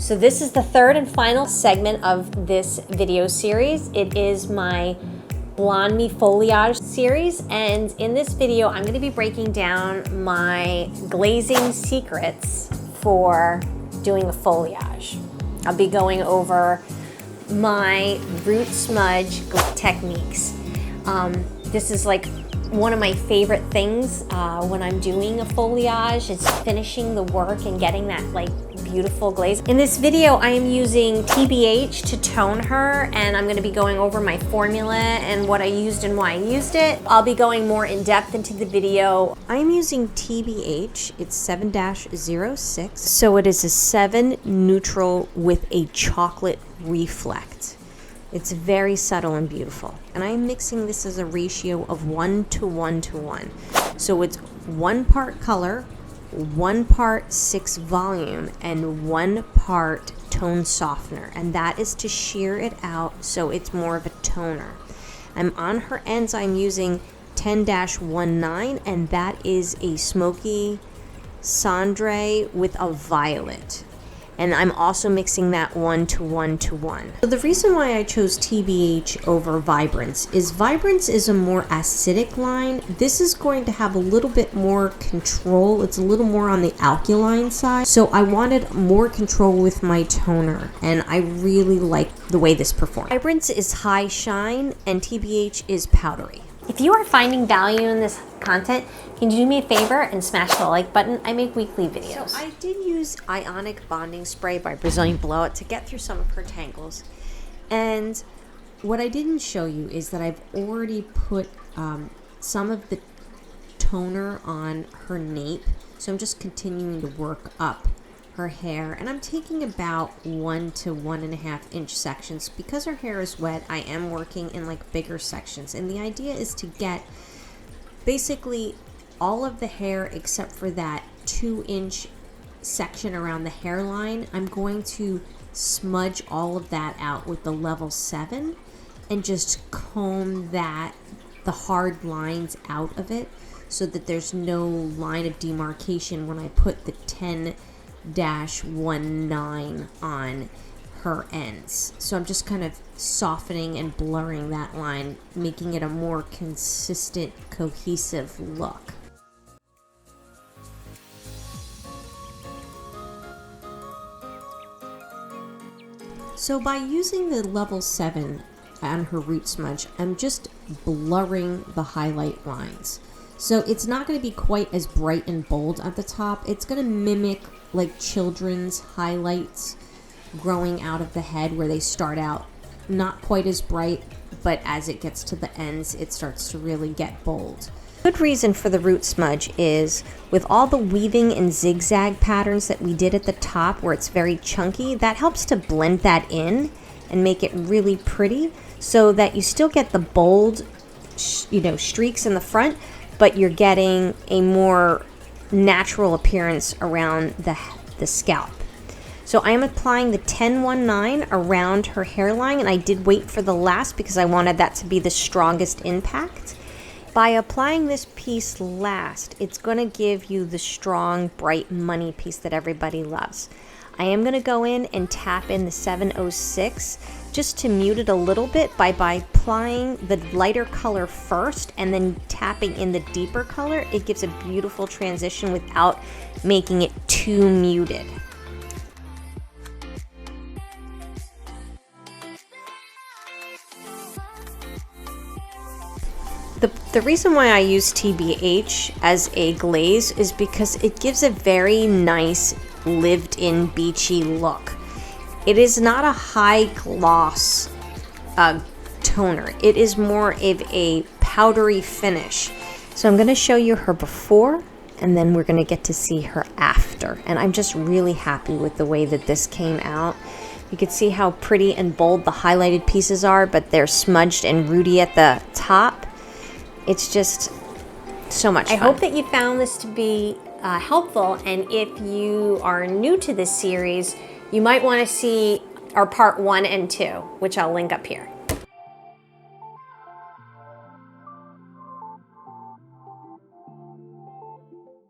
So this is the third and final segment of this video series. It is my Blonde Me Foliage series, and in this video I'm going to be breaking down my glazing secrets for doing a foliage. I'll be going over my root smudge techniques. This is like one of my favorite things when I'm doing a foliage. It's finishing the work and getting that like beautiful glaze. In this video I am using TBH to tone her, and I'm going to be going over my formula and what I used and why I used it. I'll be going more in depth into the video. I'm using TBH. It's 7-06, so it is a 7 neutral with a chocolate reflect. It's very subtle and beautiful. And I'm mixing this as a ratio of 1 to 1 to 1. So it's 1 part color, 1 part 6 volume, and 1 part tone softener. And that is to shear it out so it's more of a toner. I'm on her ends, I'm using 10-19, and that is a smoky cendre with a violet. And I'm also mixing that 1 to 1 to 1. So the reason why I chose TBH over Vibrance is a more acidic line. This is going to have a little bit more control. It's a little more on the alkaline side. So I wanted more control with my toner, and I really like the way this performed. Vibrance is high shine and TBH is powdery. If you are finding value in this content, can you do me a favor and smash the like button? I make weekly videos. So I did use Ionic Bonding Spray by Brazilian Blowout to get through some of her tangles. And what I didn't show you is that I've already put some of the toner on her nape. So I'm just continuing to work up her hair, and I'm taking about 1 to 1.5 inch sections. Because her hair is wet, I am working in like bigger sections, and the idea is to get basically all of the hair except for that 2-inch section around the hairline. I'm going to smudge all of that out with the level 7 and just comb the hard lines out of it so that there's no line of demarcation when I put the 10-19 on her ends. So I'm just kind of softening and blurring that line, making it a more consistent, cohesive look. So by using the level 7 on her root smudge, I'm just blurring the highlight lines. So it's not going to be quite as bright and bold at the top. It's going to mimic like children's highlights growing out of the head, where they start out not quite as bright, but as it gets to the ends, it starts to really get bold. Good reason for the root smudge is with all the weaving and zigzag patterns that we did at the top where it's very chunky, that helps to blend that in and make it really pretty so that you still get the bold, streaks in the front, but you're getting a more natural appearance around the scalp. So I am applying the 10-19 around her hairline, and I did wait for the last because I wanted that to be the strongest impact. By applying this piece last, it's going to give you the strong, bright money piece that everybody loves. I am going to go in and tap in the 706 just to mute it a little bit by applying the lighter color first and then tapping in the deeper color. It gives a beautiful transition without making it too muted. The reason why I use TBH as a glaze is because it gives a very nice lived-in beachy look. It is not a high gloss toner. It is more of a powdery finish. So I'm going to show you her before, and then we're going to get to see her after. And I'm just really happy with the way that this came out. You can see how pretty and bold the highlighted pieces are, but they're smudged and rooty at the top. It's just so much fun. I hope that you found this to be helpful, and if you are new to this series, you might want to see our part 1 and 2, which I'll link up here.